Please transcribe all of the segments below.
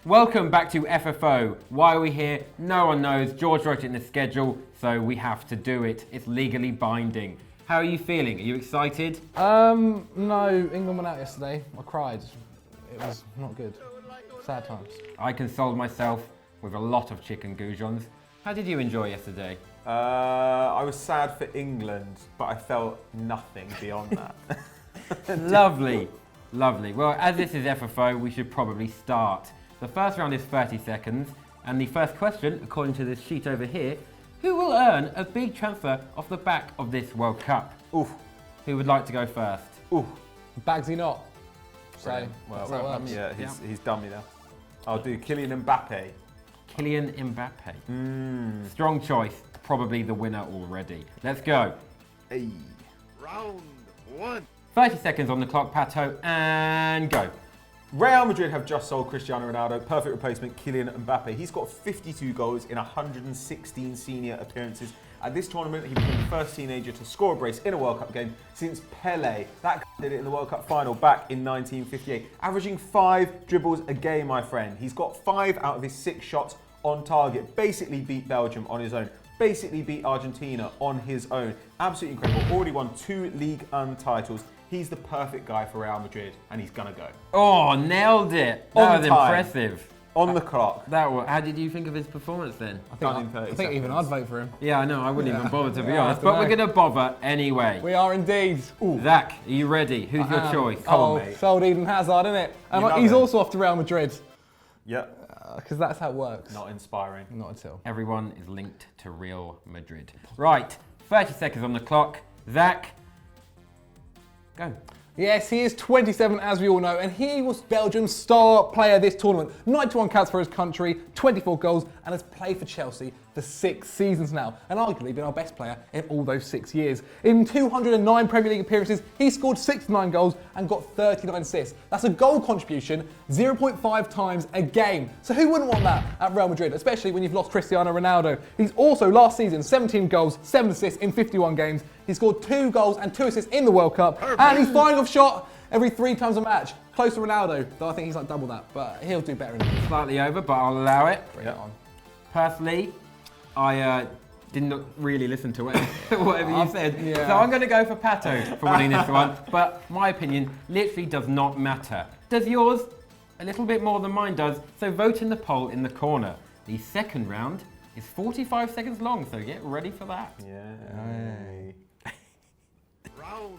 Welcome back to FFO. Why are we here? No one knows. George wrote it in the schedule, so we have to do it. It's legally binding. How are you feeling? Are you excited? No, England went out yesterday. I cried. It was not good. Sad times. I consoled myself with a lot of chicken goujons. How did you enjoy yesterday? I was sad for England, but I felt nothing beyond that. Lovely, lovely. Well, as this is FFO, we should probably start. The first round is 30 seconds, and the first question, according to this sheet over here, who will earn a big transfer off the back of this World Cup? Oof. Who would like to go first? Oof. Bagsy not. So, Brilliant. that's how it works. Yeah, he's done me now. I'll do Kylian Mbappe. Kylian Mbappe. Strong choice. Probably the winner already. Let's go. Hey. Round one. 30 seconds on the clock, Pato, and go. Real Madrid have just sold Cristiano Ronaldo. Perfect replacement, Kylian Mbappe. He's got 52 goals in 116 senior appearances. At this tournament, he became the first teenager to score a brace in a World Cup game since Pelé. That did it in the World Cup final back in 1958, averaging 5 dribbles a game, my friend. He's got 5 out of his 6 shots on target. Basically beat Belgium on his own. Basically beat Argentina on his own. Absolutely incredible. Already won 2 League titles. He's the perfect guy for Real Madrid, and he's gonna go. Oh, nailed it. That On was time. impressive. On the clock. How did you think of his performance then? Done in 30 I think even I'd seconds. vote for him. Yeah, I know, I wouldn't even bother to be Yeah, honest, I but don't we're know. going to bother anyway. We are indeed. Zach, are you ready? Who's your choice? Come on, Oh, mate. sold Eden Hazard, isn't it? You love He's it. also off to Real Madrid, Yep. because that's how it works. Not inspiring. Not at all. Everyone is linked to Real Madrid. Right, 30 seconds on the clock. Zach, go. Yes, he is 27, as we all know, and he was Belgium's star player this tournament. 91 caps for his country, 24 goals, and has played for Chelsea for 6 seasons now, and arguably been our best player in all those 6 years. In 209 Premier League appearances, he scored 69 goals and got 39 assists. That's a goal contribution 0.5 times a game. So who wouldn't want that at Real Madrid, especially when you've lost Cristiano Ronaldo? He's also, last season, 17 goals, 7 assists in 51 games. He scored 2 goals and 2 assists in the World Cup, and he's firing off shot every 3 times a match. Close to Ronaldo, though I think he's like double that, but he'll do better in the future. Slightly over, but I'll allow it. Bring it on. Personally, I didn't really listen to whatever you said. yeah. So I'm going to go for Pato for winning this one. But my opinion literally does not matter. Does yours? A little bit more than mine does. So vote in the poll in the corner. The second round is 45 seconds long, so get ready for that. Yeah. Round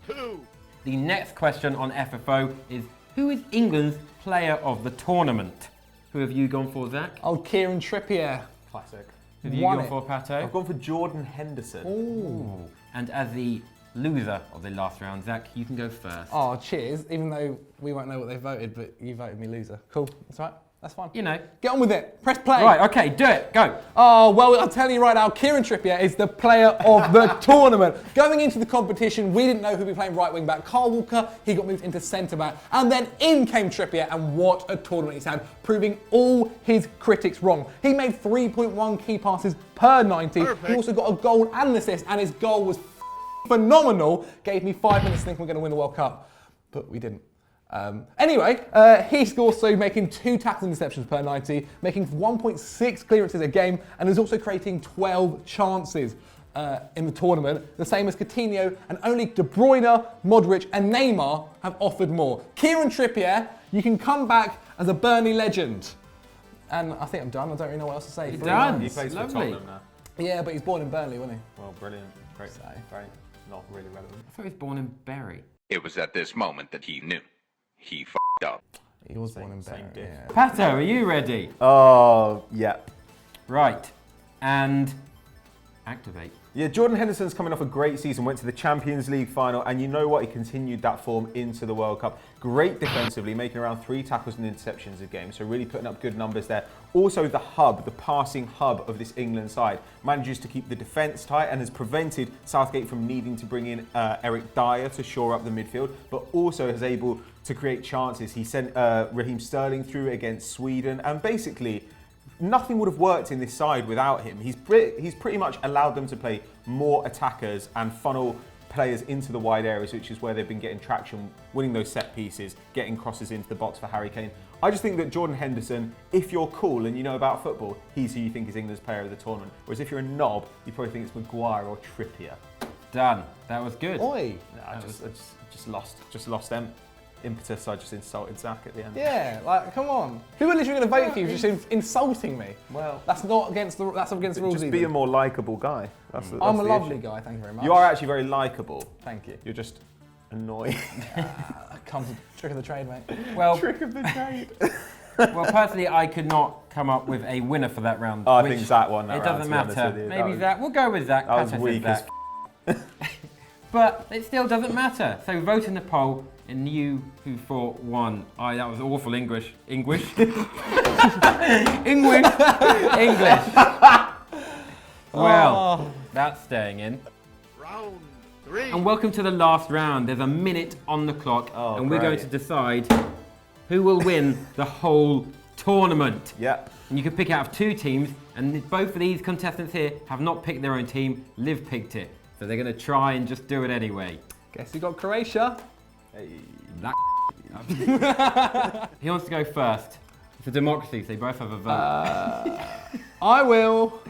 two. The next question on FFO is, who is England's player of the tournament? Who have you gone for, Zach? Old Kieran Trippier. Classic. Who have you Won gone it. for, Pato? I've gone for Jordan Henderson. Ooh. And as the loser of the last round, Zach, you can go first. Oh, cheers. Even though we won't know what they voted, but you voted me loser. Cool. That's right. That's fine. You know. Get on with it. Press play. Right, okay, do it, go. Oh, well, I'll tell you right now, Kieran Trippier is the player of the tournament. Going into the competition, we didn't know who'd be playing right wing back. Carl Walker, he got moved into centre back. And then in came Trippier, and what a tournament he's had, proving all his critics wrong. He made 3.1 key passes per 90. Perfect. He also got a goal and an assist, and his goal was phenomenal. Gave me 5 minutes to think we're going to win the World Cup, but we didn't. Anyway, he's also making 2 tackle interceptions per 90, making 1.6 clearances a game, and is also creating 12 chances in the tournament, the same as Coutinho, and only De Bruyne, Modric, and Neymar have offered more. Kieran Trippier, you can come back as a Burnley legend. And I think I'm done. I don't really know what else to say. You're 3 done. rounds. He plays for Lovely. Tottenham now. Yeah, but he's born in Burnley, wasn't he? Well, brilliant. Great. So. Great. Not really relevant. I thought he was born in Bury. It was at this moment that he knew. He f***ed up. He was born in same Burnley. diff. Yeah. Pato, are you ready? Oh, yeah. Right, and activate. Yeah, Jordan Henderson's coming off a great season, went to the Champions League final, and you know what? He continued that form into the World Cup. Great defensively, making around 3 tackles and interceptions a game, so really putting up good numbers there. Also the hub, the passing hub of this England side, manages to keep the defence tight and has prevented Southgate from needing to bring in Eric Dyer to shore up the midfield, but also is able to create chances. He sent Raheem Sterling through against Sweden, and basically nothing would have worked in this side without him. He's pretty much allowed them to play more attackers and funnel players into the wide areas, which is where they've been getting traction, winning those set pieces, getting crosses into the box for Harry Kane. I just think that Jordan Henderson, if you're cool and you know about football, he's who you think is England's player of the tournament. Whereas if you're a knob, you probably think it's Maguire or Trippier. Done. That was good. Oi. No, I just lost impetus. I just insulted Zach at the end. Yeah, like, come on. Who are literally going to vote for you for just insulting me? Well, That's against the rules just either. be a more likeable guy. I'm a lovely guy, thank you very much. You are actually very likeable. Thank you. You're just annoying. Comes the trick of the trade, mate. Well, Trick of the trade. well, personally, I could not come up with a winner for that round. Oh, I which think Zach won that It round, doesn't to be honest matter. with you. Maybe Zach. We'll go with Zach. That was Pato said weak as Zach. But it still doesn't matter. So vote in the poll, and you who thought won. That was awful English. English. English. Well, that's staying in. Round 3. And welcome to the last round. There's a minute on the clock, Oh, and we're going to great. decide who will win the whole tournament. Yep. And you can pick out of 2 teams, and both of these contestants here have not picked their own team. Liv picked it, so they're going to try and just do it anyway. Guess you got Croatia. That He wants to go first. It's a democracy, so they both have a vote. I will,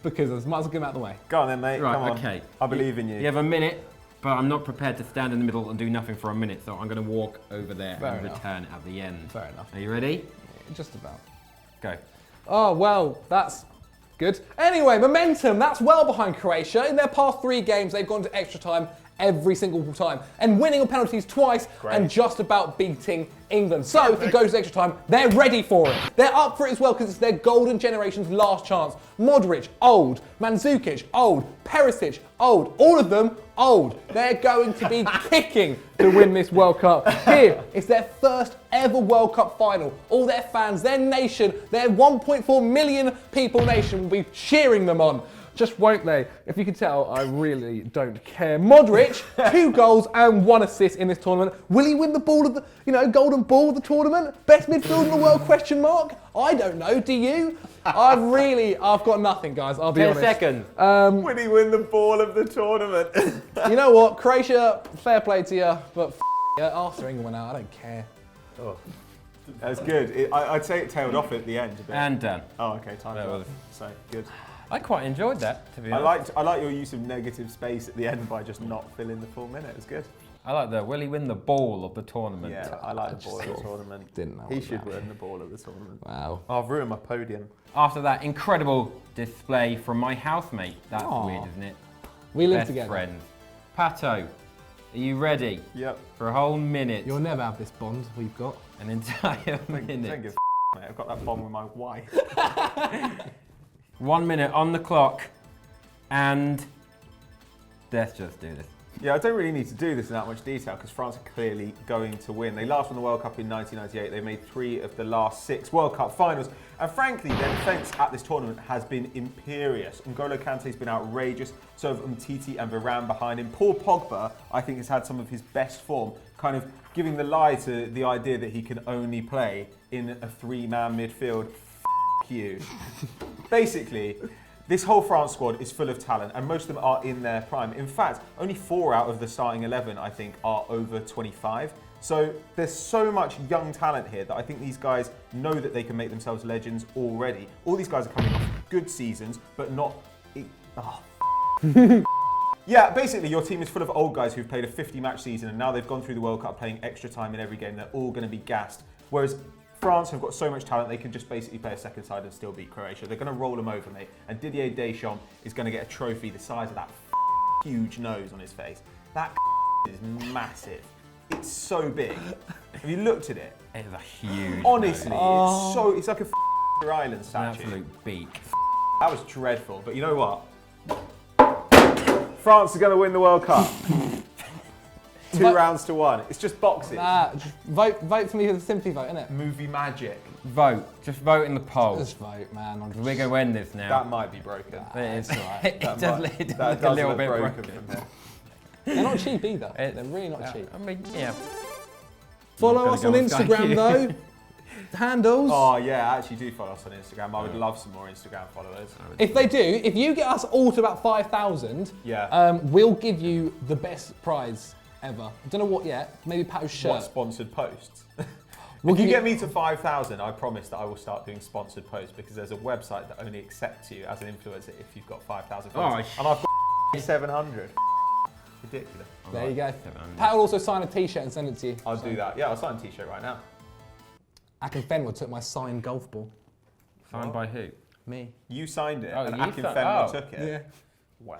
because I might as well get him out of the way. Go on then, mate. Right, Come on. okay. I believe in you. You have a minute, but I'm not prepared to stand in the middle and do nothing for a minute, so I'm going to walk over there Fair and enough. return at the end. Fair enough. Are you ready? Just about. Go. Oh, well, that's good. Anyway, momentum, that's well behind Croatia. In their past 3 games, they've gone to extra time every single time and winning on penalties twice and just about beating England. So if it goes to extra time, they're ready for it. They're up for it as well because it's their golden generation's last chance. Modric, old. Mandzukic, old. Perisic, old. All of them, old. They're going to be kicking to win this World Cup. Here, it's their first ever World Cup final. All their fans, their nation, their 1.4 million people nation will be cheering them on. Just won't they? If you can tell, I really don't care. Modric, 2 goals and 1 assist in this tournament. Will he win the ball of the, golden ball of the tournament? Best midfield in the world, question mark? I don't know, do you? I've got nothing, guys, I'll be 10 honest. seconds. Will he win the ball of the tournament? You know what, Croatia, fair play to you, but after England went out, I don't care. That's good. I'd say it tailed off at the end a bit. And done. Oh, okay, time That up. was- So good. I quite enjoyed that, to be honest. I like your use of negative space at the end by just not filling the full minute. It's good. I like the will he win the ball of the tournament? Yeah, I like the ball of the tournament. didn't know He what should that win the ball of the tournament. Wow. Oh, I've ruined my podium. After that incredible display from my housemate. That's Aw. weird, isn't it? We live Best together. friends. Pato, are you ready Yep. for a whole minute? You'll never have this bond we've got. An entire Don't minute. give a mate. I've got that bomb with my wife. 1 minute on the clock, and let's just do this. Yeah, I don't really need to do this in that much detail because France are clearly going to win. They last won the World Cup in 1998. They made 3 of the last 6 World Cup finals. And frankly, their defence at this tournament has been imperious. N'Golo Kante's been outrageous. So have Umtiti and Varane behind him. Paul Pogba, I think, has had some of his best form, kind of giving the lie to the idea that he can only play in a 3-man midfield. F you. Basically, this whole France squad is full of talent, and most of them are in their prime. In fact, only 4 out of the starting 11, I think, are over 25. So there's so much young talent here that I think these guys know that they can make themselves legends already. All these guys are coming off good seasons, but not... Yeah, basically your team is full of old guys who've played a 50-match season, and now they've gone through the World Cup playing extra time in every game. They're all going to be gassed. Whereas France have got so much talent, they can just basically play a second side and still beat Croatia. They're going to roll them over, mate. And Didier Deschamps is going to get a trophy the size of that huge nose on his face. That is massive. It's so big. Have you looked at it? It is a huge. Honestly, nose. it's like a island An statue. absolute beak. That was dreadful. But you know what? France are going to win the World Cup. 2 rounds to 1. It's just boxing. Just vote for me for the sympathy vote, innit? Movie magic. Vote. Just vote in the poll. Just vote, man. We're going to end this now. That might be broken. It is. alright. It does That look does a little look bit broken broken. from here. They're not cheap either. It- They're really not cheap. I mean, yeah. Follow I'm us on gonna go with Instagram Sky. though. handles. Oh yeah, actually do follow us on Instagram. I would love some more Instagram followers. If they do, if you get us all to about 5,000, we'll give you the best prize ever. I don't know what yet. Maybe Pato's shirt. What sponsored posts? We'll If you give get me to 5,000, I promise that I will start doing sponsored posts because there's a website that only accepts you as an influencer if you've got 5,000 followers. And I've got 700. Ridiculous. There you go. Pat will also sign a t-shirt and send it to you. I'll do that. Yeah, I'll sign a t-shirt right now. Akin Fenwell took my signed golf ball. Signed by who? Me. You signed it, and you Akin signed- Fenwell oh. took it. Yeah. Wow.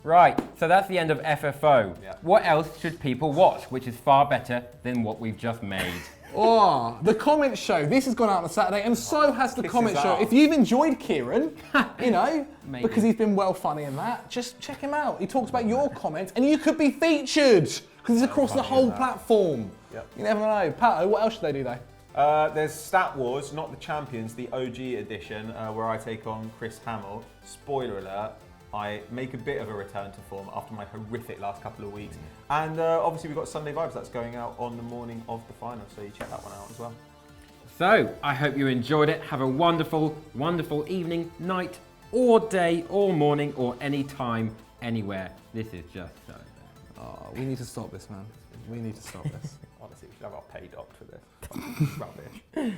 Right, so that's the end of FFO. Yeah. What else should people watch, which is far better than what we've just made? Oh, the comment show. This has gone out on a Saturday, and so has the Kisses comment show. out. If you've enjoyed Kieran, you know, Maybe. because he's been well funny in that, just check him out. He talks about your comments, and you could be featured because it's across the whole platform. Yep. You never know. Pato, what else should they do though? There's Stat Wars, not the Champions, the OG edition, where I take on Chris Hamill. Spoiler alert, I make a bit of a return to form after my horrific last couple of weeks. And obviously we've got Sunday Vibes that's going out on the morning of the final, so you check that one out as well. So, I hope you enjoyed it. Have a wonderful, wonderful evening, night, or day, or morning, or any time, anywhere. This is just so bad. Oh, we need to stop this, man. We need to stop this. Honestly, we should have our pay doc for this. Rubbish.